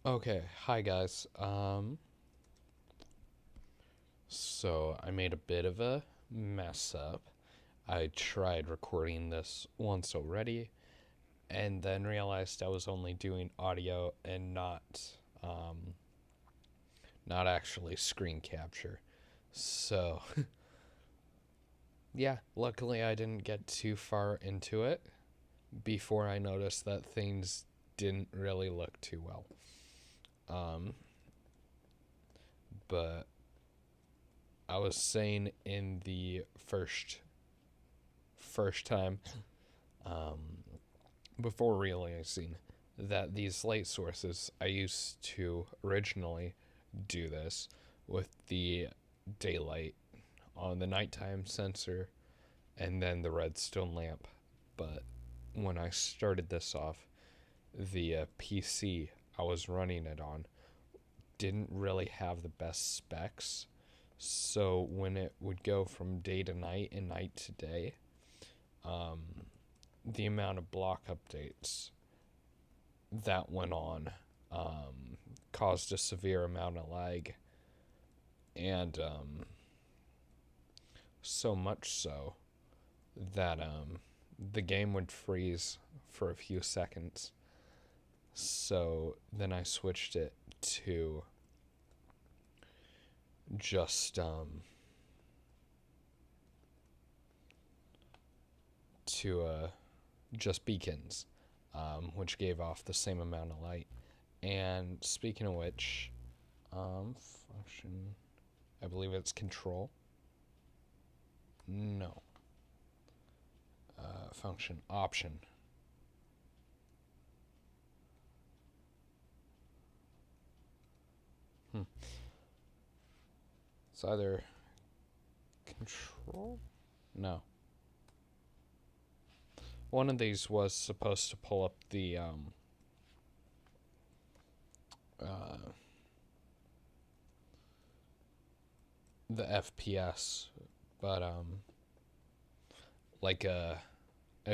Okay, hi guys. So I made a bit of a mess up. I tried recording this once already, and then realized I was only doing audio and um, not actually screen capture. So yeah, luckily I didn't get too far into it before I noticed that things didn't really look too well. Um, but I was saying in the first time, um, before realizing that these light sources, I used to originally do this with the daylight on the nighttime sensor and then the redstone lamp. But when I started this off, the PC I was running it on didn't really have the best specs. So when it would go from day to night and night to day, um, the amount of block updates that went on caused a severe amount of lag, and so much so that the game would freeze for a few seconds. So then I switched it to just to just beacons, which gave off the same amount of light. And speaking of which, function, I believe it's control. No, function option. Hmm. It's either control. No, one of these was supposed to pull up uh, the FPS, but like a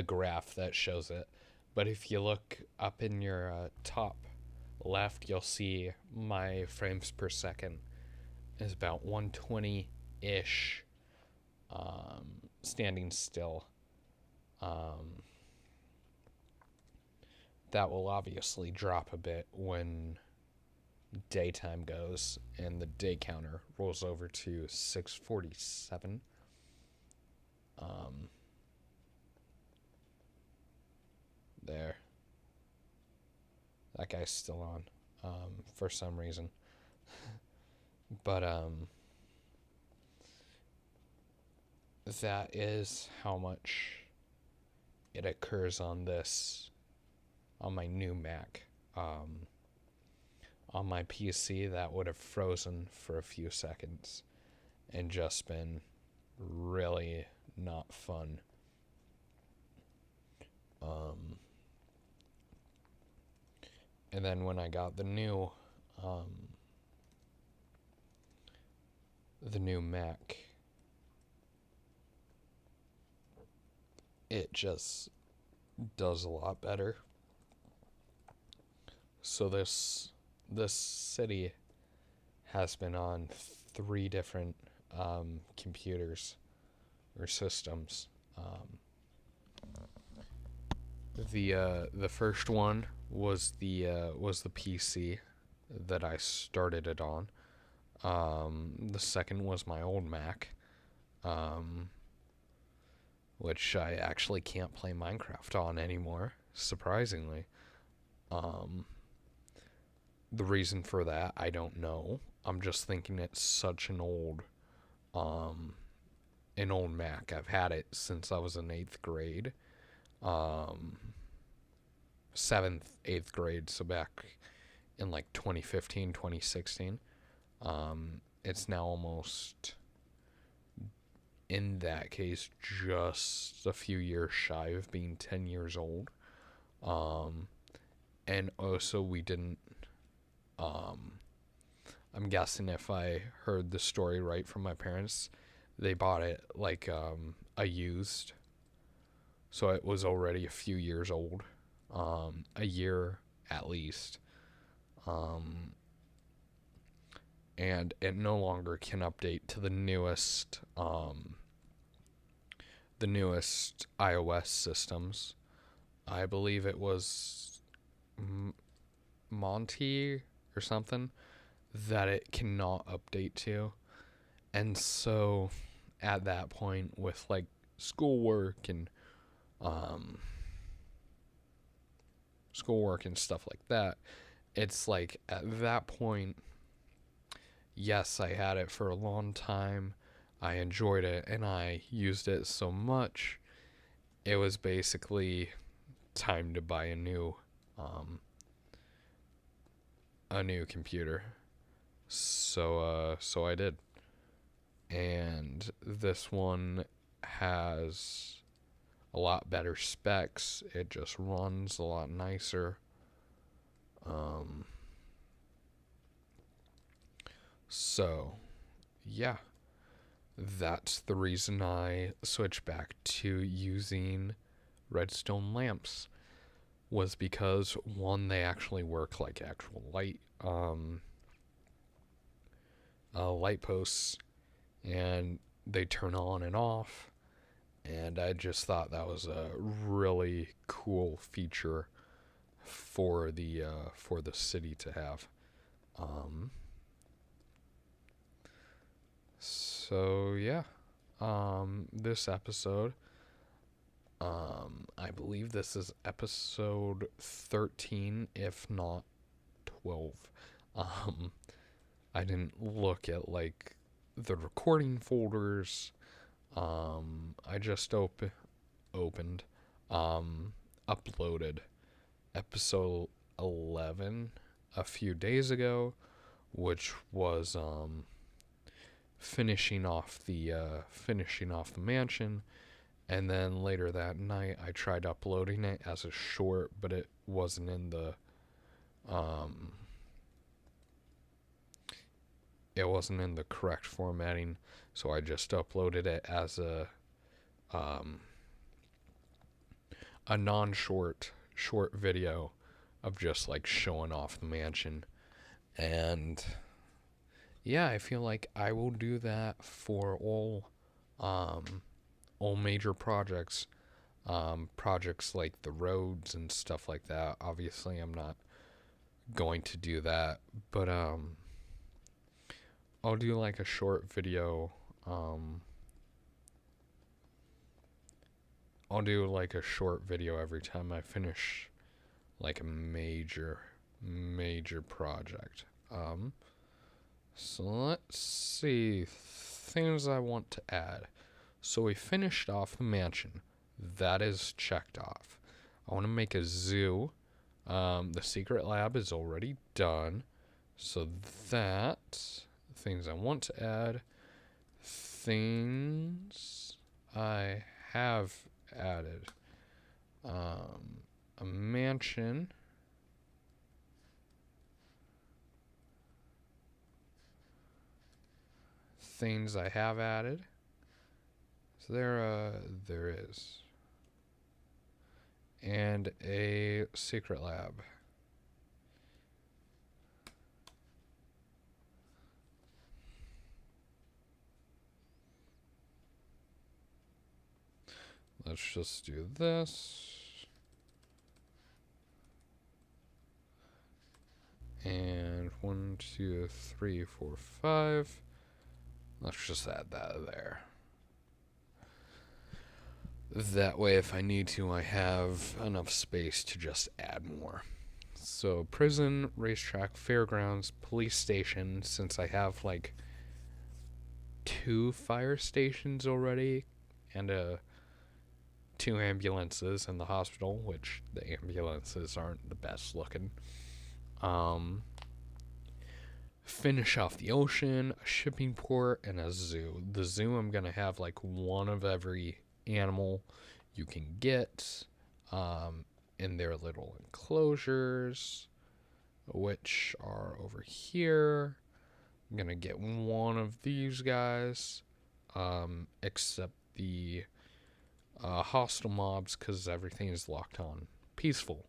graph that shows it. But if you look up in your top left, you'll see my frames per second is about 120 ish, standing still. Um, that will obviously drop a bit when daytime goes and the day counter rolls over to 647. Um, there. That guy's still on for some reason. But that is how much it occurs on my new Mac. On my PC, that would have frozen for a few seconds and just been really not fun. Um, and then when I got um, the new Mac, it just does a lot better. So this city has been on three different computers or systems. The first one was the PC that I started it on. The second was my old Mac, um, which I actually can't play Minecraft on anymore, surprisingly. Um, the reason for that, I don't know. I'm just thinking it's such um, an old Mac. I've had it since I was in eighth grade, um, seventh, eighth grade, so back in like 2015, 2016. It's now almost, in that case, just a few years shy of being 10 years old. Um, and also, we didn't. Um, I'm guessing if I heard the story right from my parents, they bought it like a used, so it was already a few years old, a year at least. Um, and it no longer can update to the newest iOS systems. I believe it was Monty or something that it cannot update to. And so at that point, with like schoolwork and um, stuff like that, it's like at that point, yes, I had it for a long time. I enjoyed it and I used it so much. It was basically time to buy um, a new computer. So I did. And this one has a lot better specs. It just runs a lot nicer. Um, so, yeah, that's the reason I switched back to using redstone lamps. Was because one, they actually work like actual light posts, and they turn on and off. And I just thought that was a really cool feature for the city to have. Um, so yeah, this episode, I believe this is episode 13, if not 12. Um, I didn't look at like the recording folders. I just opened, uploaded episode 11 a few days ago, which was finishing off the mansion. And then later that night I tried uploading it as a short, but it wasn't in the um correct formatting, so I just uploaded it as um a short video of just like showing off the mansion. And yeah, I feel like I will do that for all major projects. Projects like the roads and stuff like that. Obviously I'm not going to do that, but I'll do like a short video. I'll do like a short video every time I finish like a major project. So let's see things I want to add. So we finished off the mansion. That is checked off. I want to make a zoo. The secret lab is already done. So that things I want to add. Things I have added. A mansion. Things I have added. So there is. And a secret lab. Let's just do this. And 1, 2, 3, 4, 5. Let's just add that there. That way, if I need to, I have enough space to just add more. So, prison, racetrack, fairgrounds, police station, since I have like 2 fire stations already and 2 ambulances in the hospital, which the ambulances aren't the best looking. Finish off the ocean, a shipping port, and a zoo. The zoo, I'm going to have like one of every animal you can get in their little enclosures, which are over here. I'm going to get one of these guys, except the hostile mobs, because everything is locked on peaceful.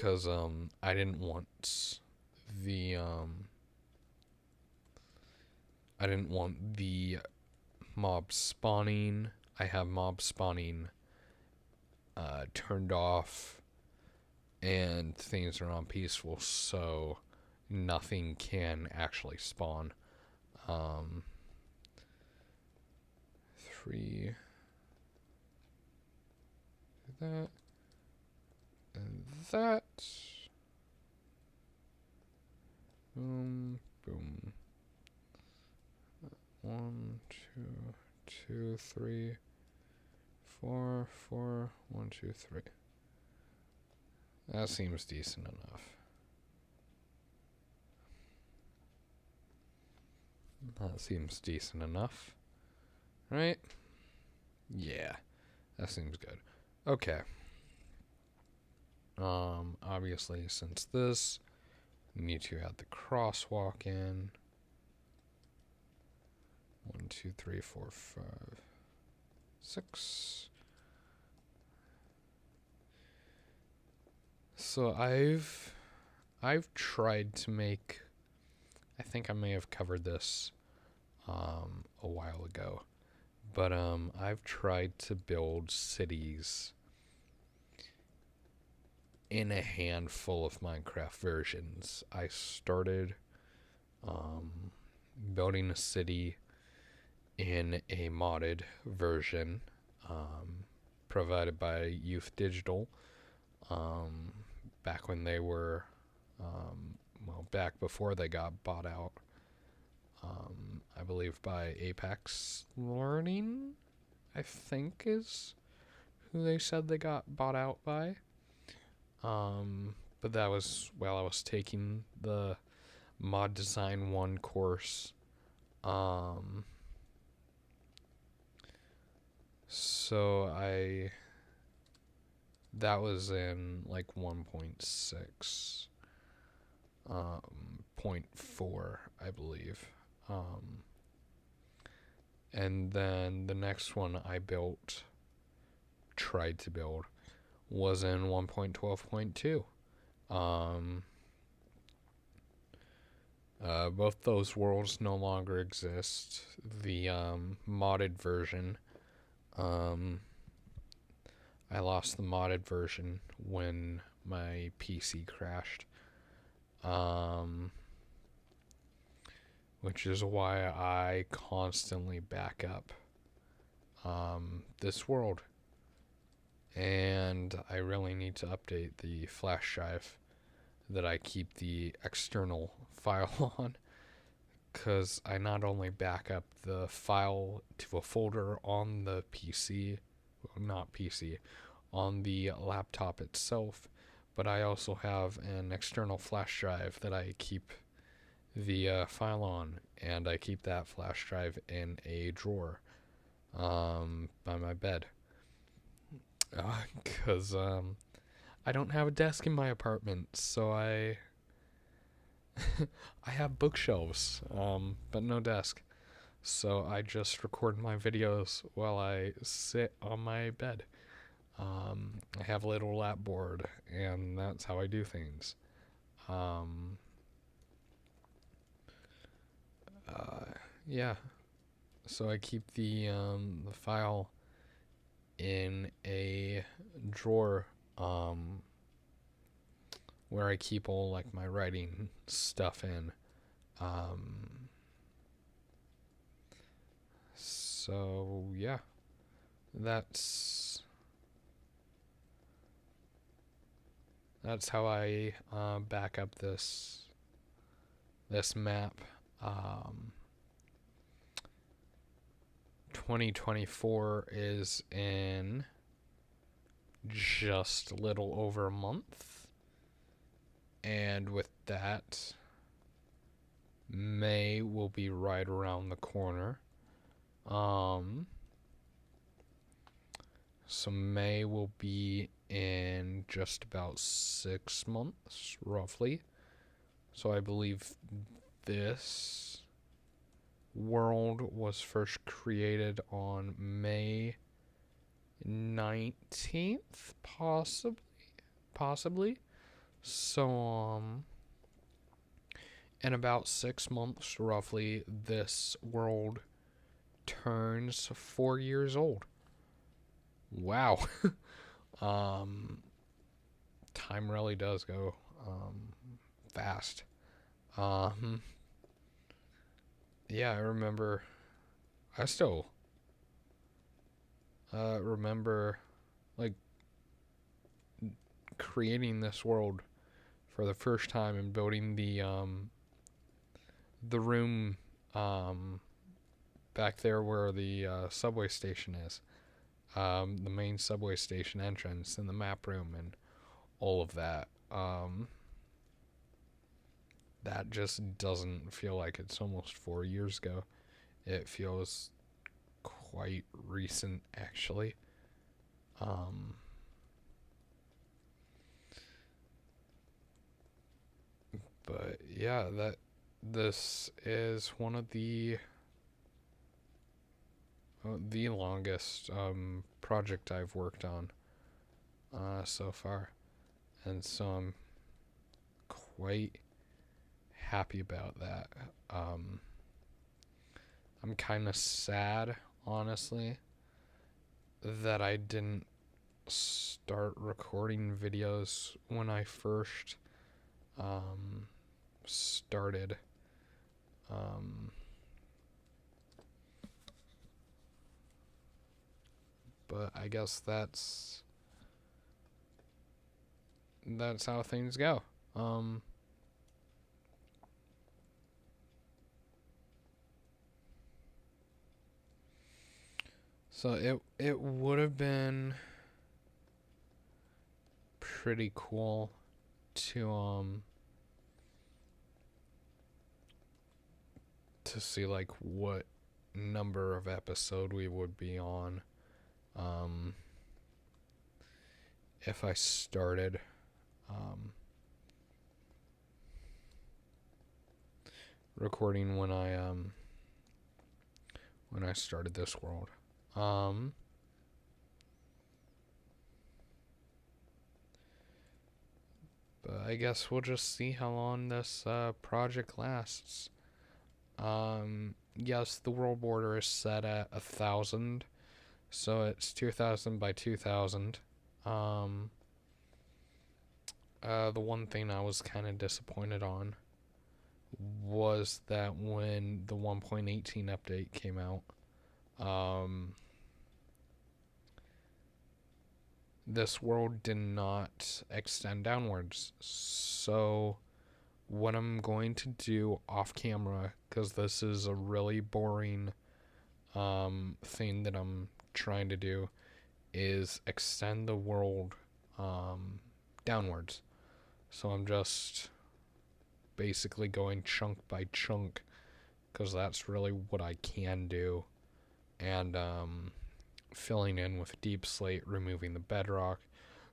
because I didn't want the mob spawning. I have mob spawning turned off, and things are on peaceful, so nothing can actually spawn. 3 that and that. Boom, boom. 1, 2, 2, 3, 4, 4. 1, 2, 3. That seems decent enough. That seems decent enough. Right? Yeah. That seems good. Okay. Obviously, since this, need to add the crosswalk in. 1, 2, 3, 4, 5, 6. So I've tried to make. I think I may have covered this a while ago, but I've tried to build cities in a handful of Minecraft versions. I started building a city in a modded version provided by Youth Digital back when they were back before they got bought out, I believe by Apex Learning, I think is who they said they got bought out by. But that was while I was taking the Mod Design 1 course. So that was in like 1.6, 0.4, I believe. And then the next one I tried to build, was in 1.12.2. Both those worlds no longer exist. The modded version, I lost the modded version when my PC crashed, which is why I constantly back up this world. And I really need to update the flash drive that I keep the external file on, because I not only back up the file to a folder on the PC, well, not PC, on the laptop itself, but I also have an external flash drive that I keep the file on, and I keep that flash drive in a drawer by my bed. Because I don't have a desk in my apartment, so I have bookshelves, but no desk. So I just record my videos while I sit on my bed. I have a little lap board, and that's how I do things. Yeah. So I keep the file in a drawer where I keep all like my writing stuff in. So yeah, that's how I back up this map. 2024 is in just a little over a month, and with that, May will be right around the corner. So May will be in just about 6 months, roughly. So I believe this world was first created on May 19th, possibly. So, in about 6 months, roughly, this world turns 4 years old. Wow. um, Time really does go fast. Um, yeah, I remember. I still remember like creating this world for the first time and building the room um, back there where the subway station is, the main subway station entrance, and the map room and all of that. That just doesn't feel like it's almost 4 years ago. It feels quite recent, actually. Um, but yeah, that this is one of the longest project I've worked on so far, and so I'm quite happy about that. Um, I'm kind of sad, honestly, that I didn't start recording videos when I first um, started. Um, but I guess that's how things go. Um, so it would have been pretty cool to to see like what number of episode we would be on um, if I started um, recording when I started this world. Um, but I guess we'll just see how long this project lasts. Yes, the world border is set at 1,000, so it's 2,000 by 2,000. Um, the one thing I was kind of disappointed on was that when the 1.18 update came out, um, this world did not extend downwards. So, what I'm going to do off camera, because this is a really boring thing that I'm trying to do, is extend the world downwards. So, I'm just basically going chunk by chunk, because that's really what I can do. And filling in with deep slate, removing the bedrock,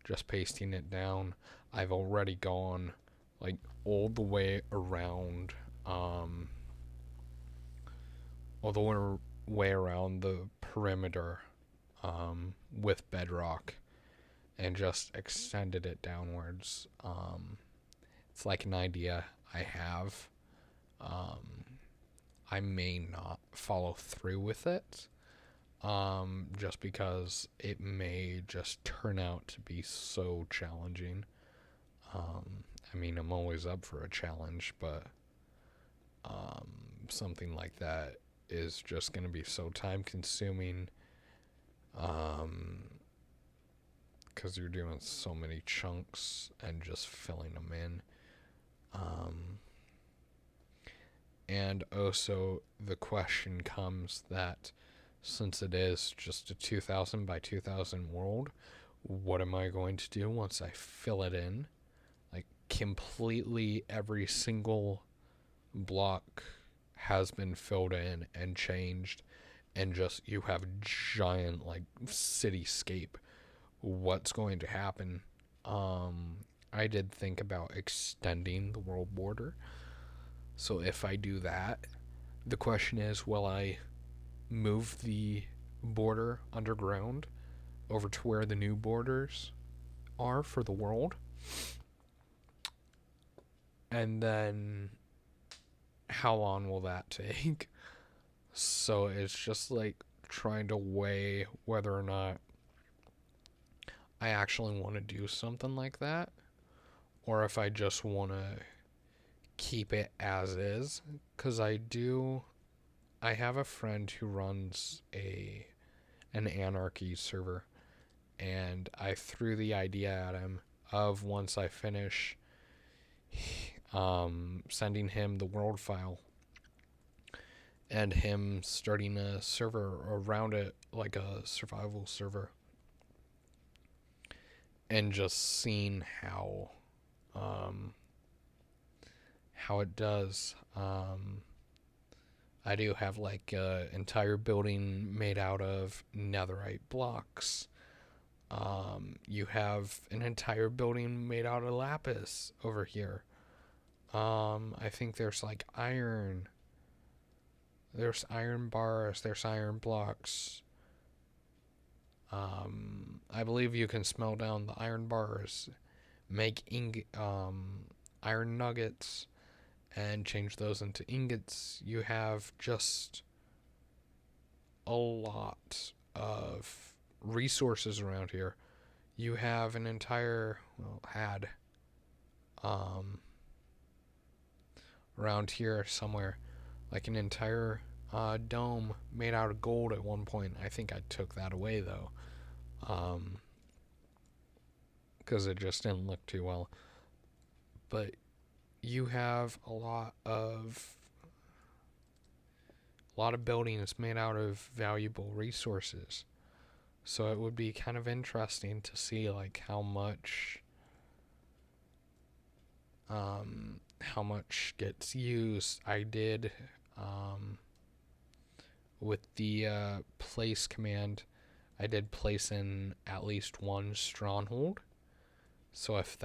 just pasting it down. I've already gone like all the way around, all the way around the perimeter with bedrock and just extended it downwards. It's like an idea I have. Um, I may not follow through with it, just because it may just turn out to be so challenging. I mean, I'm always up for a challenge, but um, something like that is just going to be so time consuming because you're doing so many chunks and just filling them in. Um, and also, the question comes that since it is just a 2,000 by 2,000 world, what am I going to do once I fill it in? Like, completely every single block has been filled in and changed, and just you have giant, like, cityscape. What's going to happen? I did think about extending the world border. So if I do that, the question is, will I move the border underground over to where the new borders are for the world? And then how long will that take? So it's just like trying to weigh whether or not I actually want to do something like that, or if I just want to keep it as is. Because I have a friend who runs an anarchy server, and I threw the idea at him of once I finish sending him the world file and him starting a server around it, like a survival server, and just seeing um, how it does. I do have like an entire building made out of netherite blocks. You have an entire building made out of lapis over here. I think there's like iron. There's iron bars. There's iron blocks. I believe you can smell down the iron bars, make iron nuggets, and change those into ingots. You have just a lot of resources around here. You have an entire, well, had, um, around here somewhere, like an entire dome made out of gold at one point. I think I took that away though, because it just didn't look too well. But you have a lot of buildings made out of valuable resources. So it would be kind of interesting to see like how much gets used. I did with the place command. I did place in at least one stronghold. So if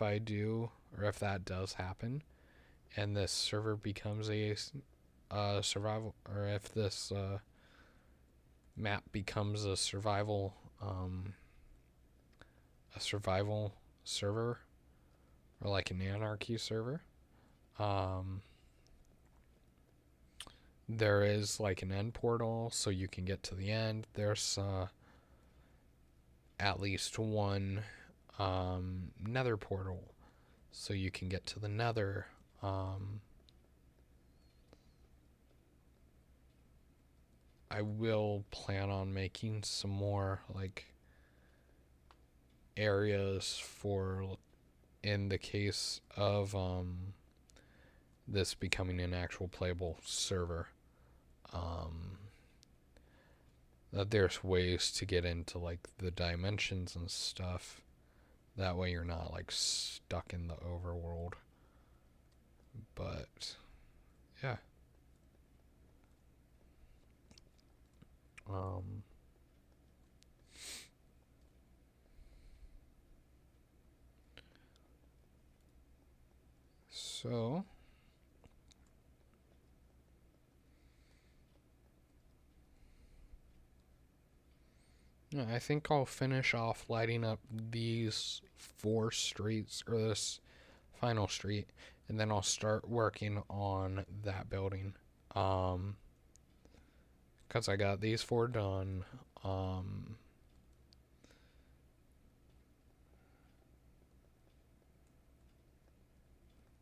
I do, or if that does happen, and this server becomes a survival, or if this map becomes a survival server, or like an anarchy server, um, there is like an end portal, so you can get to the end. There's at least one nether portal, so you can get to the nether. I will plan on making some more like areas for, in the case of this becoming an actual playable server, that there's ways to get into like the dimensions and stuff. That way you're not like stuck in the overworld. But yeah. Um so yeah, I think I'll finish off lighting up these 4 streets, or this final street, and then I'll start working on that building. Um, because I got these 4 done.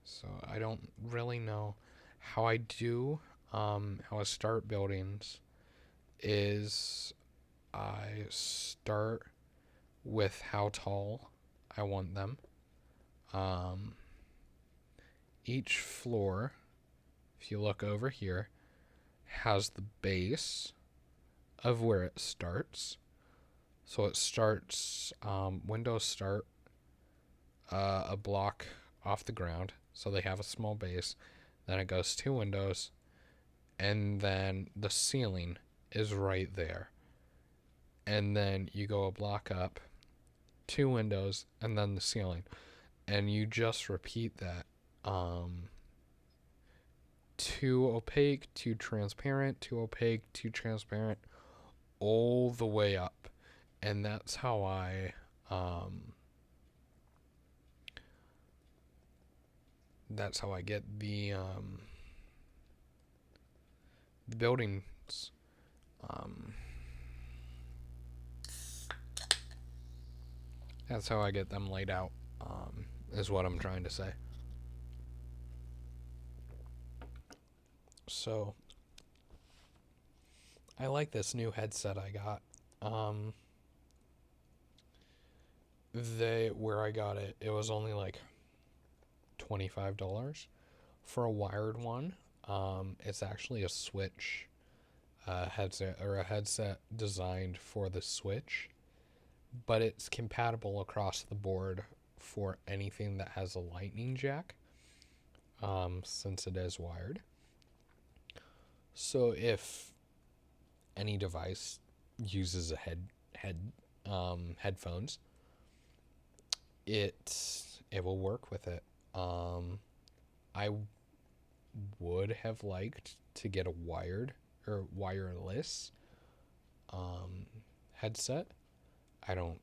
So I don't really know how I do. How I start buildings is I start with how tall I want them. Um, each floor, if you look over here, has the base of where it starts. So it starts, windows start a block off the ground, so they have a small base. Then it goes 2 windows, and then the ceiling is right there. And then you go a block up, 2 windows, and then the ceiling. And you just repeat that. 2 opaque, 2 transparent, 2 opaque, 2 transparent, all the way up. And that's how I that's how I get the buildings. Um, that's how I get them laid out. Is what I'm trying to say. So I like this new headset I got. Um, where I got it, it was only like $25 for a wired one. It's actually a Switch headset, or a headset designed for the Switch, but it's compatible across the board for anything that has a lightning jack, since it is wired. So if any device uses a headphones, it will work with it. I would have liked to get a wired or wireless headset. I don't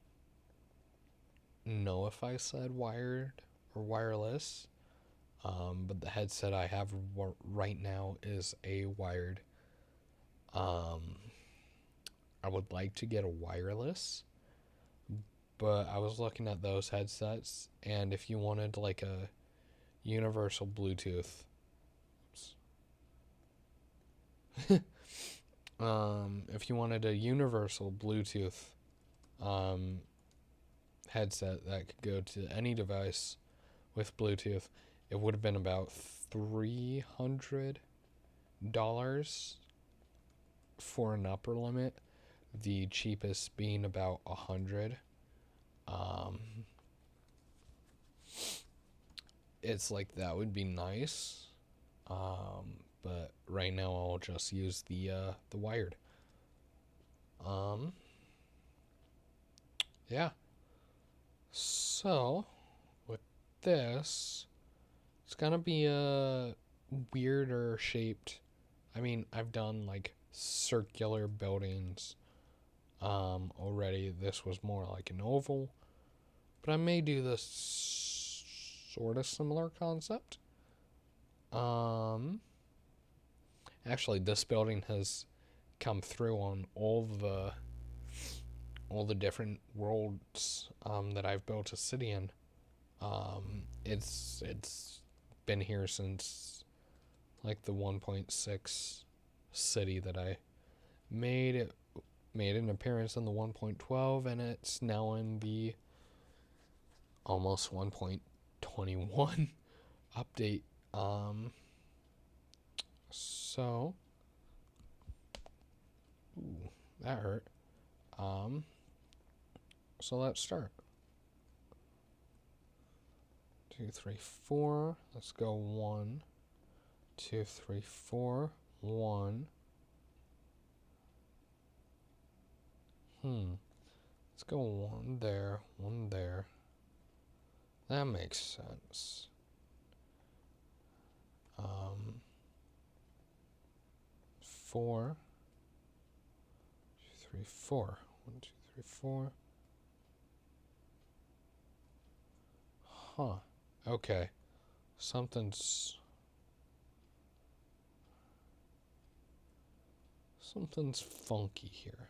know if I said wired or wireless, but the headset I have right now is a wired. I would like to get a wireless, but I was looking at those headsets, and if you wanted like a universal Bluetooth, if you wanted a universal Bluetooth um, headset that could go to any device with Bluetooth, it would have been about $300 for an upper limit. The cheapest being about $100. Um, it's like that would be nice, but right now I'll just use the wired. Yeah. So with this, it's gonna be a weirder shaped. I mean, I've done like circular buildings already. This was more like an oval, but I may do this sort of similar concept. Actually, this building has come through on all the different worlds that I've built a city in. It's been here since like the 1.6 city that I made. It made an appearance in the 1.12, and it's now in the almost 1.21 update. So, ooh, that hurt. So let's start. 2, 3, 4. Let's go 1, 2, 3, 4. 1. Let's go 1 there, 1 there. That makes sense. 4, 2, 3, 4. 1, 2, 3, 4. Huh. Okay. Something's funky here.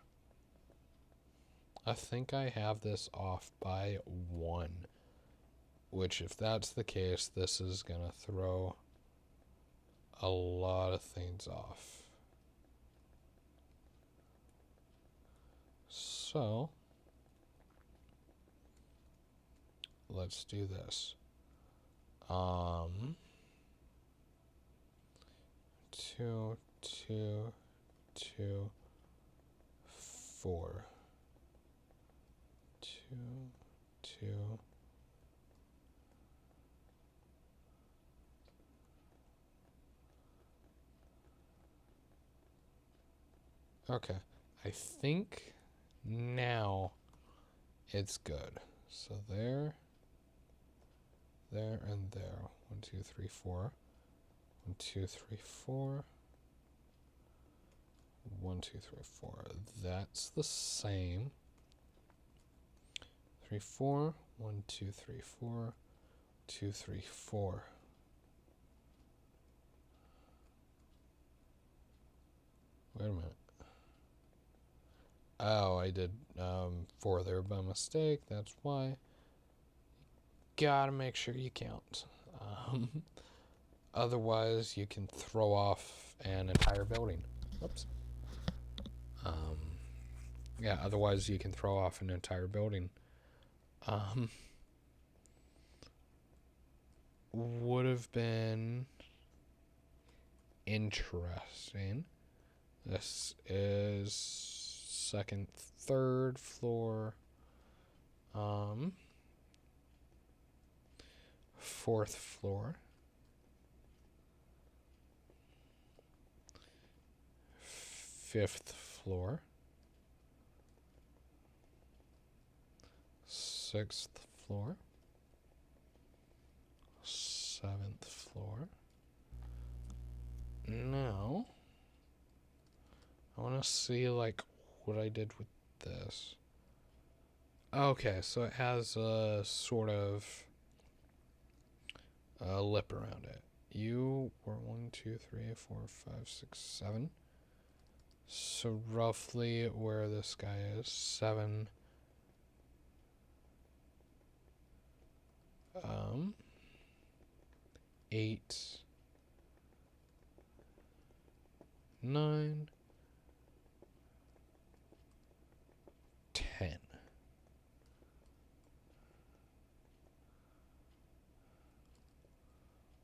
I think I have this off by 1, which if that's the case, this is gonna throw a lot of things off. So let's do this. 2, 2, 2, 4. 2, 2. Okay, I think now it's good. So there, and there. 1, 2, 3, 4. 1, 2, 3, 4. 1, 2, 3, 4. That's the same. 3, 4. 1, 2, 3, 4. 2, 3, 4. Wait a minute. Oh, I did 4 there by mistake. That's why. Gotta make sure you count. Otherwise, you can throw off an entire building. Whoops. Um, yeah, otherwise you can throw off an entire building. Would have been interesting. This is second, third floor. Fourth floor. Fifth floor. Sixth floor. Seventh floor. Now, I want to see, like, what I did with this. Okay, so it has a sort of a lip around it. You were 1, 2, 3, 4, 5, 6, 7. So roughly where this guy is, 7. 8, 9, 10.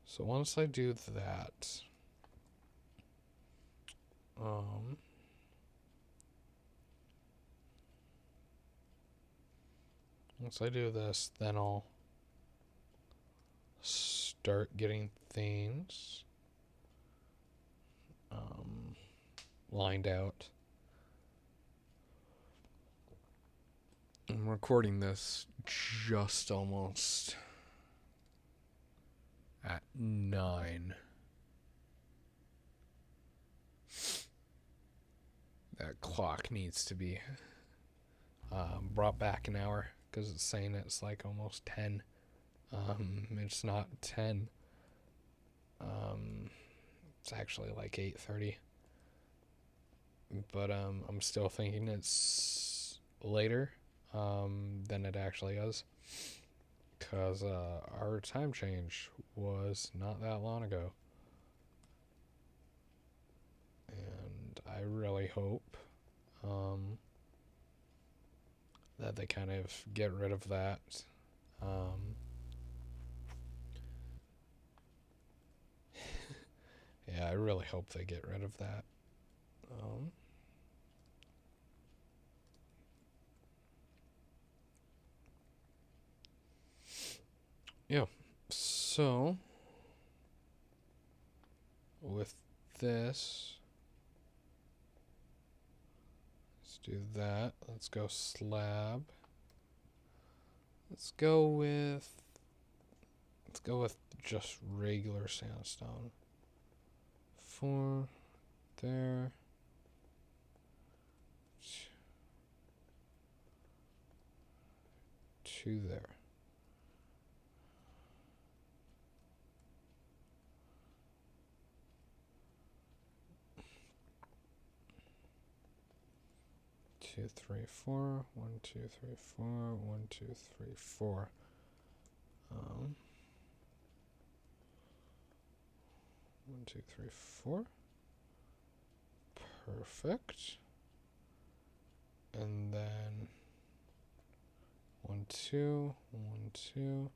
So once I do that, once I do this, then I'll start getting things lined out. I'm recording this just almost at 9. That clock needs to be brought back an hour because it's saying it's like almost 10. It's not 10. It's actually like 8:30. But I'm still thinking it's later than it actually is. Because our time change was not that long ago. And I really hope that they kind of get rid of that. Yeah, I really hope they get rid of that. Yeah, so with this, let's do that. Let's go slab. Let's go with just regular sandstone. 4 there. 2 there. Two, 3, 4. 1, 2, 3, 4. 1, 2, 3, 4. 1, 2, 3, 4. Perfect. And then 1, 2, 1, 2,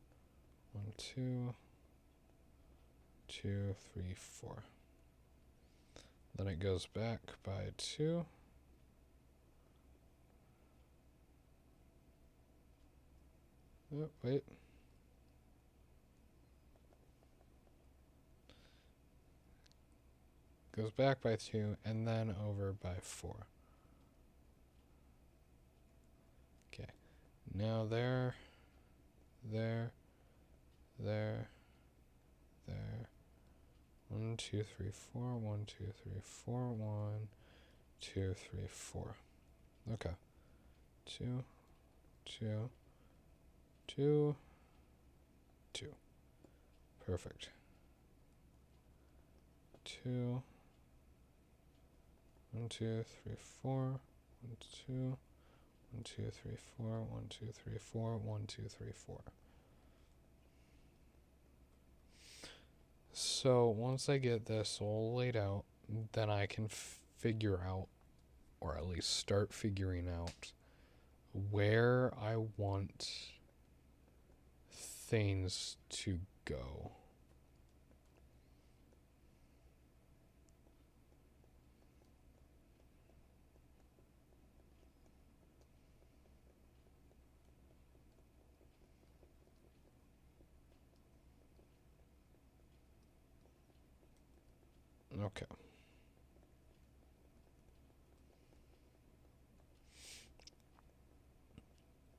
1, 2, 2, 3, 4. Then it goes back by 2. Oh, wait. Goes back by 2 and then over by 4. Okay. Now there, there, there, there. 1, 2, 3, 4. 1, 2, 3, 4. 1, 2, 3, 4. Okay. 2, 2, 2, 2. Perfect. 2, 1, 2, 3, 4. 1, 2. 1, 2, 3, 4. 1, 2, 3, 4. 1, 2, 3, 4. So once I get this all laid out, then I can figure out, or at least start figuring out, where I want things to go. Okay.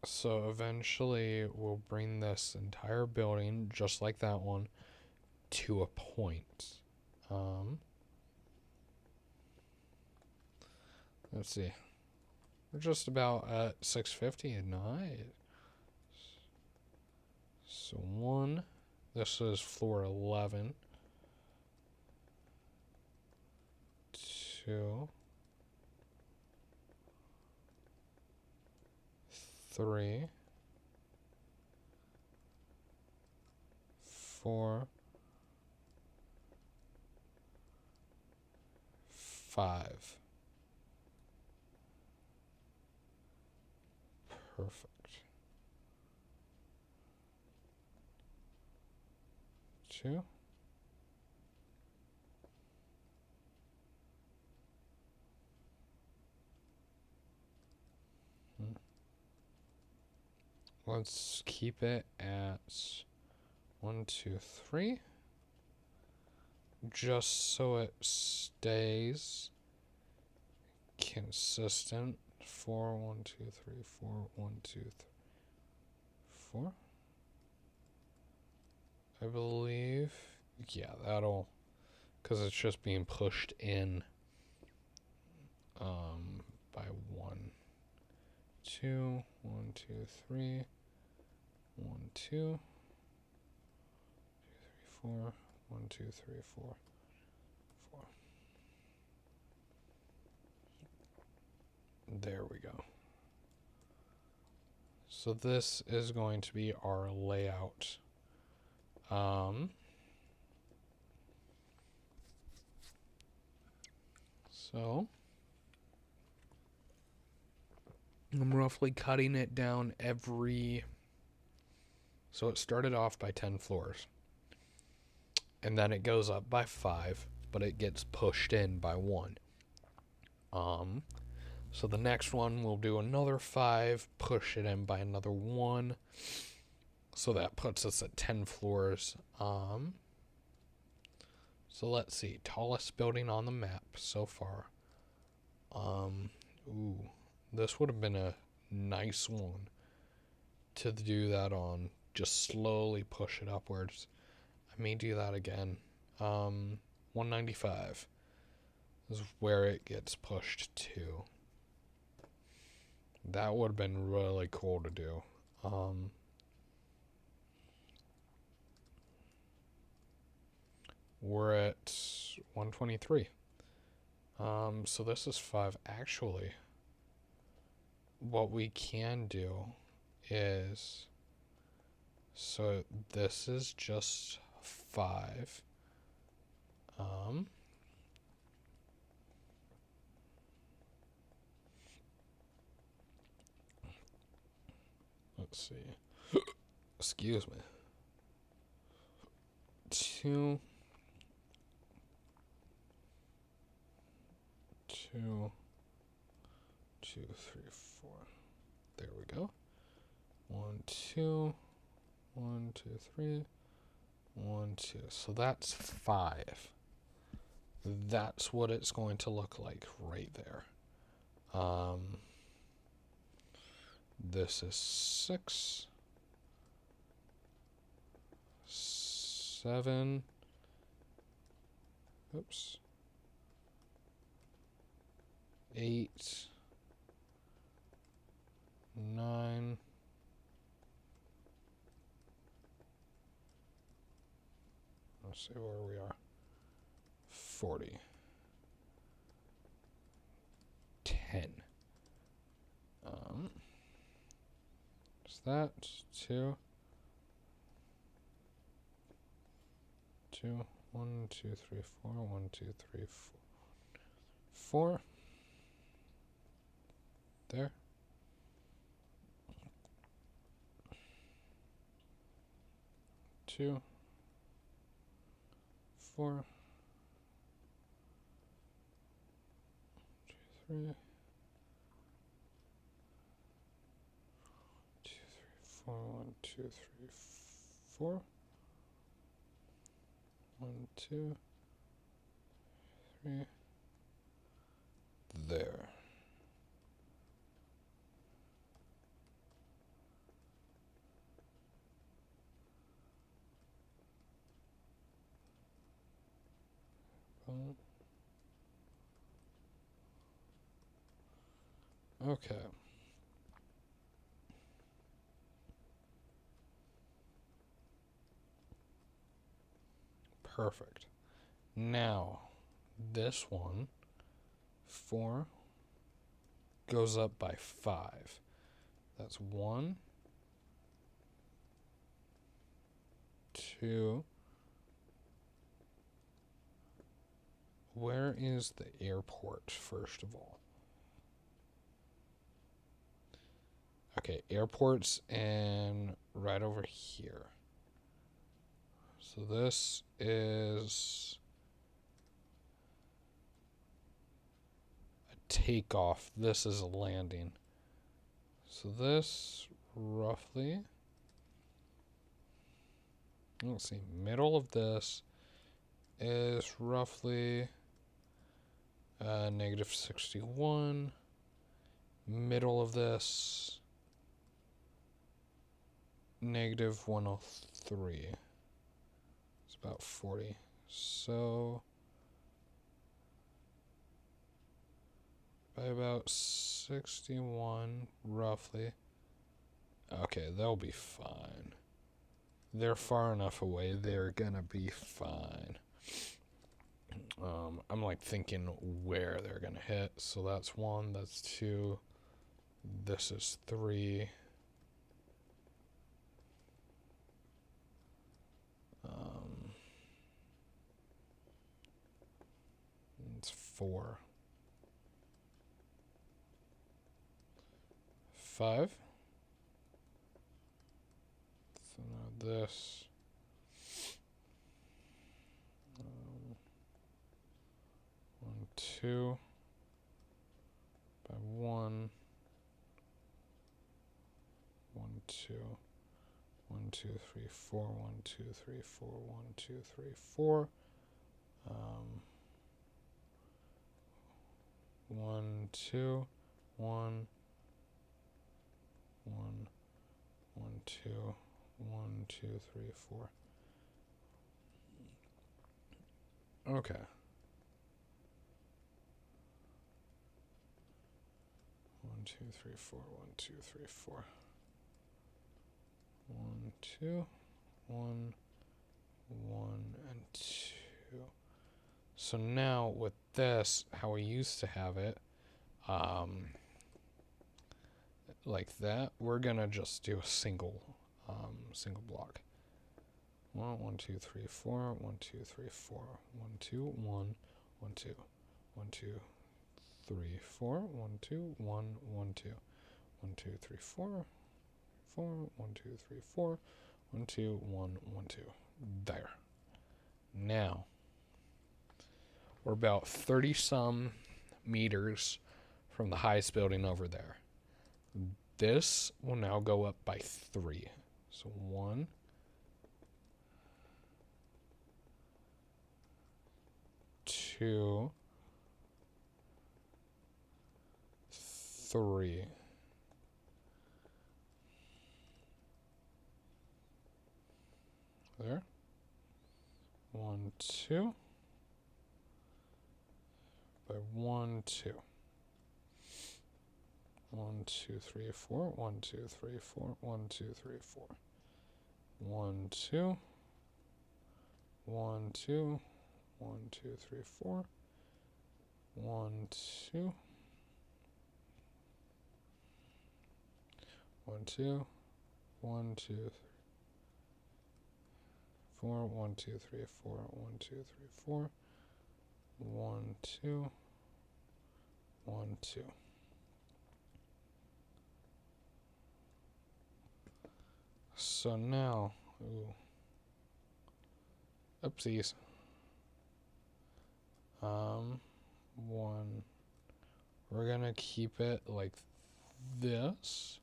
So eventually we'll bring this entire building, just like that one, to a point. Let's see. We're just about at 650 at night. So 1. This is floor 11. 2. 3. 4. 5. Perfect. 2. Let's keep it at 1, 2, 3. Just so it stays consistent. 4, 1, 2, 3, 4, 1, 2, 3, 4. I believe. Yeah, that'll. Because it's just being pushed in by 1, 2, 1, 2, 3, 1, 2, 4, 1, 2, 3, 4, 4. There we go. So this is going to be our layout. So I'm roughly cutting it down every. So it started off by 10 floors. And then it goes up by 5, but it gets pushed in by 1. So the next one we'll do another 5, push it in by another 1. So that puts us at 10 floors. So let's see. Tallest building on the map so far. This would have been a nice one to do that on. Just slowly push it upwards. I may do that again. 195 is where it gets pushed to. That would have been really cool to do. We're at 123. So this is 5. Actually, what we can do is, so this is just 5. Let's see. Excuse me. 2, 2, 2, 3, 4. There we go. 1, 2, 1, 2, 3, 1, 2. So that's 5. That's what it's going to look like right there. This is 6, 7. Oops. 8, 9. Let's see where we are. 40. 10. Is that 2? 2, 1, 2, 3, 4, 1, 2, 3, 4. There. 2, 4, 2, 3, 2, 3, 4, 1, 2, 3, 4. 1, 2, 3. There. Okay. Perfect. Now, this one, 4, goes up by 5. That's 1, 2. Where is the airport, first of all? Okay, airport's in right over here. So this is a takeoff. This is a landing. So this roughly, let's see, middle of this is roughly negative 61. Middle of this, negative 103. It's about 40. So by about 61, roughly. Okay, they'll be fine. They're far enough away, they're gonna be fine. I'm like thinking where they're gonna hit. So that's 1, that's 2. This is 3. It's 4. 5. So now this. 1, 2. By 1. 1, 2. 1, 2, 3, 4. 1, 2, 3, 4. 1, 2, 3, 4. 1, 2. 1. 1. 1, 2. 1, 2, 3, 4. Okay. 1, 2, 3, 4. 1, 2, 3, 4. 1, 2. 1, 1, and 2. So now with this, how we used to have it, like that, we're gonna just do a single block. 1, 1, 2, 3, 4. 1, 2, 3, 4. 1, 2, 1. 1, 2. 1, 2, 3, 4. 1, 2, 1. 1, 2. 1, 2, 3, 4. 4. 1, 2, 3, 4. 1, 2, 1, 1, 2. There. Now, we're about 30 some meters from the highest building over there. This will now go up by 3. So 1, 2, 3. There. 1, 2. By 1, 2. 1, 2, 3, 4. 1, 2, 3, 4. 1, 2, 3, 4. 1, 2. 1, 2. 1, 2, 3, 4. 1, 2. 1, 2, 1, 2, 3, 4, 1, 2, 3, 4, 1, 2, 3, 4, 1, 2, 1, 2. So now, oopsies. 1. We're gonna keep it like this.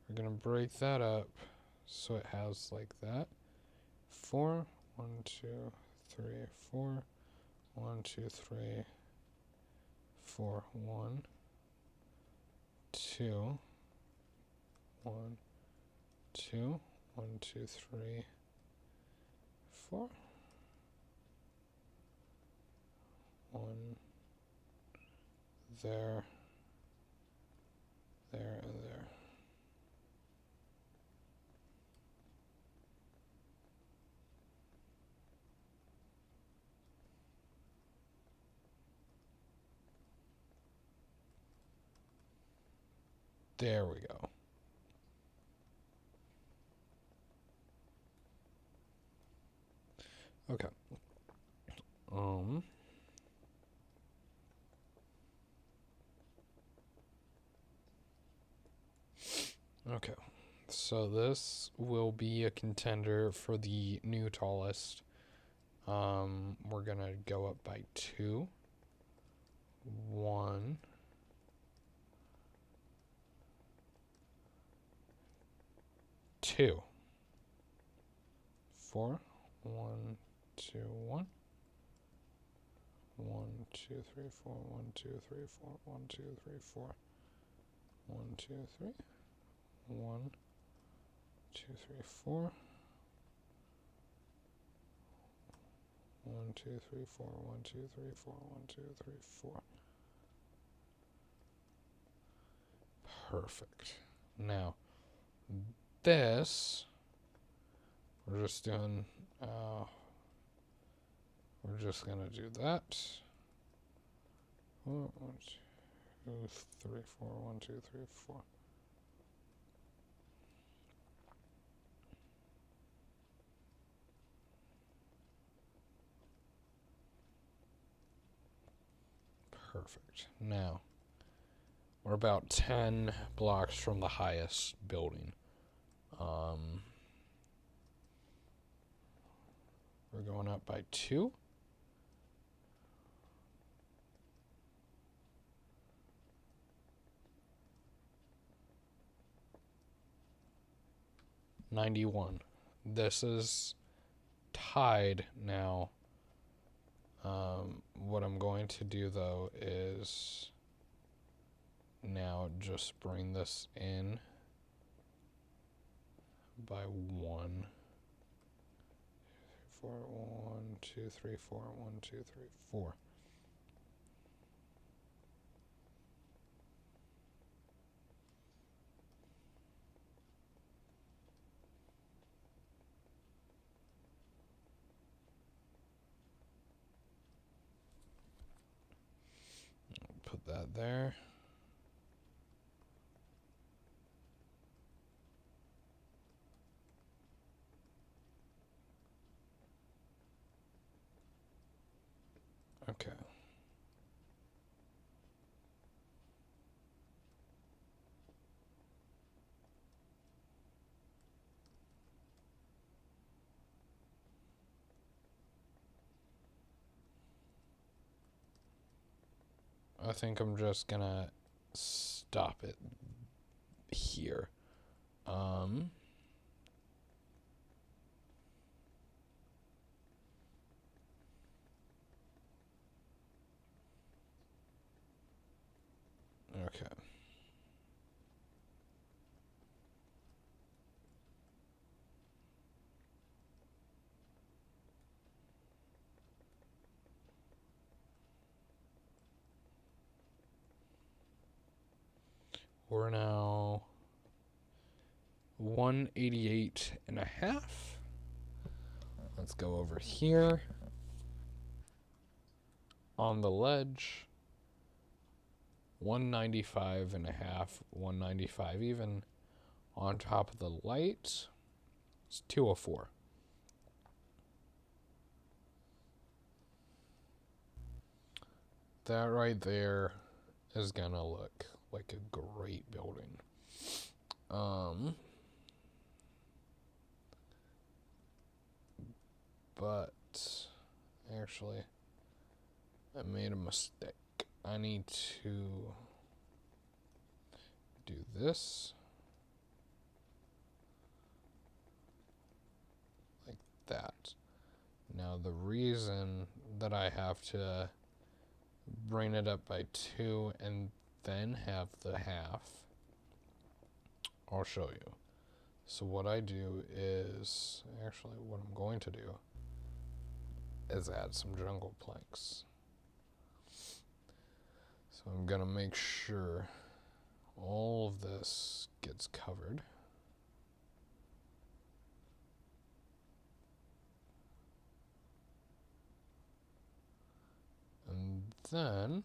We're gonna break that up so it has like that. 4, 1, 2, 3, 4, 1, 2, 3, 4, 1, 2, 1, 2, 1, 2, 3, 4, 1, there, and there. There we go. Okay. Okay. So this will be a contender for the new tallest. We're gonna go up by 2. 1. 2. 4. 1, 2, 1. 1, 2, 3, 4. 1, 2, 3, 4. 1, 2, 3, 4. 1, 2, 3. 1, 2, 3, 4. 1, 2, 3, 4. 1, 2, 3, 4. 1, 2, 3, 4. Perfect. Now, this, we're just doing, we're just gonna do that. 1, 2, 3, 4. 1, 2, 3, 4. Perfect. Now, we're about 10 blocks from the highest building. We're going up by 2. $91. This is tied now. What I'm going to do though is now just bring this in by 1. 4, 1, 2, 3, 4. 1, 2, 3, 4. Put that there. Okay. I think I'm just gonna stop it here. Okay. We're now 188.5. Let's go over here on the ledge. 195.5, 195 even, on top of the light. It's 204. That right there is gonna look like a great building. But actually, I made a mistake. I need to do this like that. Now the reason that I have to bring it up by 2 and then have the half, I'll show you. So what I do is, actually what I'm going to do is add some jungle planks. So I'm gonna make sure all of this gets covered. And then,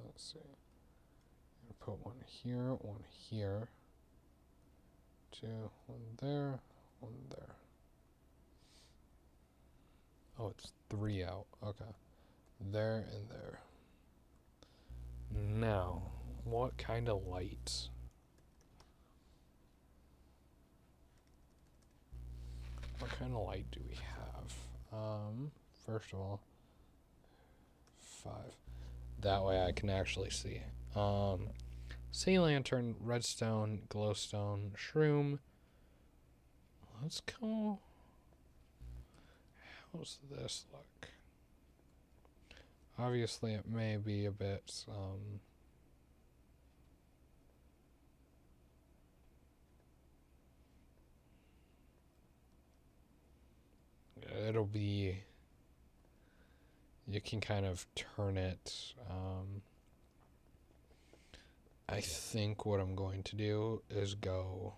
let's see, I'm gonna put one here, 2, one there, one there. Oh, it's 3 out. Okay. There and there. Now, what kind of light? What kind of light do we have? First of all, 5. That way I can actually see. Sea lantern, redstone, glowstone, shroom. Let's go. How's this look? Obviously, it may be a bit, it'll be, you can kind of turn it. I think what I'm going to do is go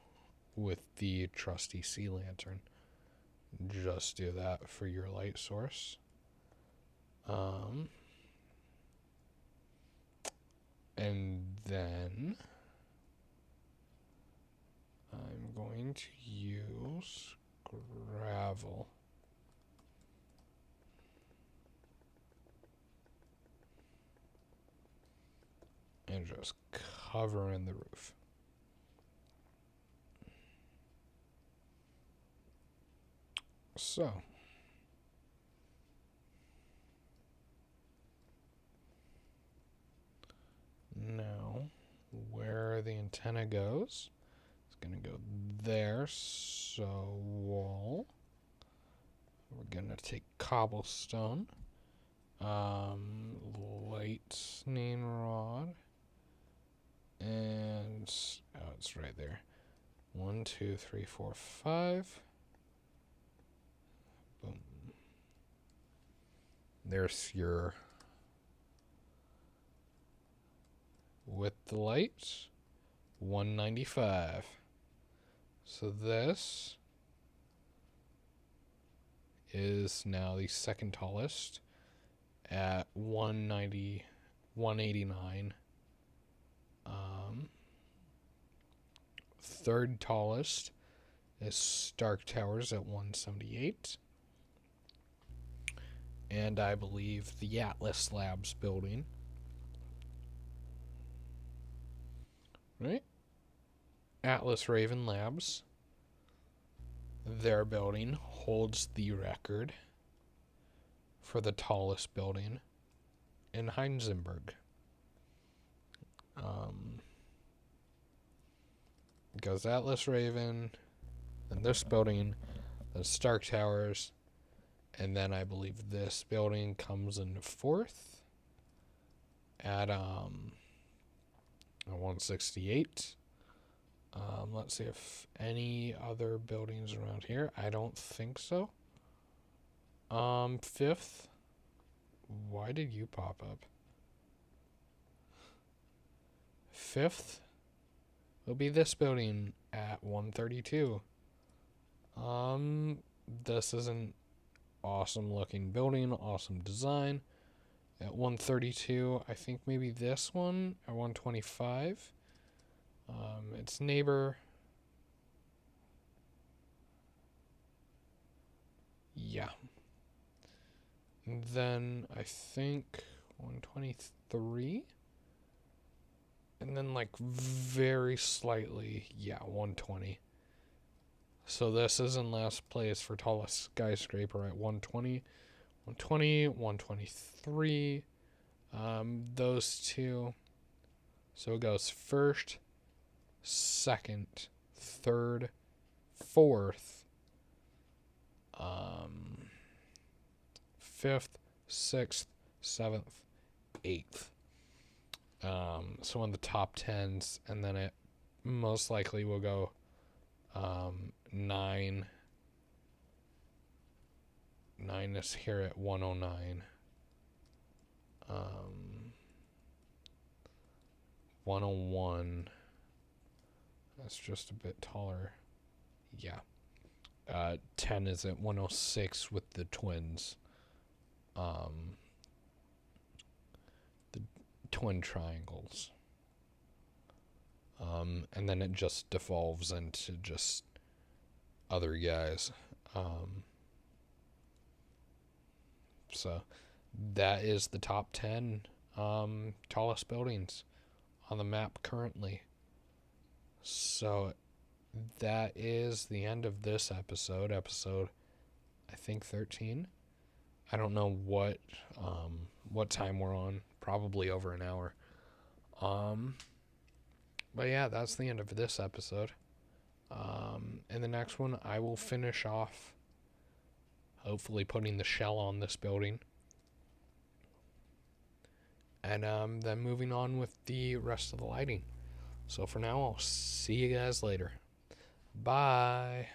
with the trusty sea lantern. Just do that for your light source. And then I'm going to use gravel. And just cover in the roof. So, now where the antenna goes, it's going to go there. So, wall. We're going to take cobblestone, lightning rod, and oh, it's right there. 1, 2, 3, 4, 5. Boom. There's your with the lights, 195. So this is now the second tallest at 190, 189. Third tallest is Stark Towers at 178. And I believe the Atlas Labs building, right? Atlas Raven Labs, their building holds the record for the tallest building in Heisenberg. Goes Atlas Raven, then this building, the Stark Towers, and then I believe this building comes in fourth at 168. Let's see if any other buildings around here. I don't think so. Fifth. Why did you pop up? Fifth will be this building at 132. This is an awesome looking building, awesome design. At 132, I think maybe this one at 125. Its neighbor. Yeah. And then I think 123. And then, like, very slightly, yeah, 120. So this is in last place for tallest skyscraper at 120. 120, 123. Those two. So it goes first, second, third, fourth, fifth, sixth, seventh, eighth. So in the top tens, and then it most likely will go 9. 9 is here at 109. 101. That's just a bit taller. Yeah. 10 is at 106 with the twins. The twin triangles. And then it just devolves into just other guys. So that is the top 10 tallest buildings on the map currently. So that is the end of this episode. I think 13. I don't know what time we're on. Probably over an hour. But yeah, that's the end of this episode. In the next one, I will finish off, hopefully putting the shell on this building. And then moving on with the rest of the lighting. So for now, I'll see you guys later. Bye.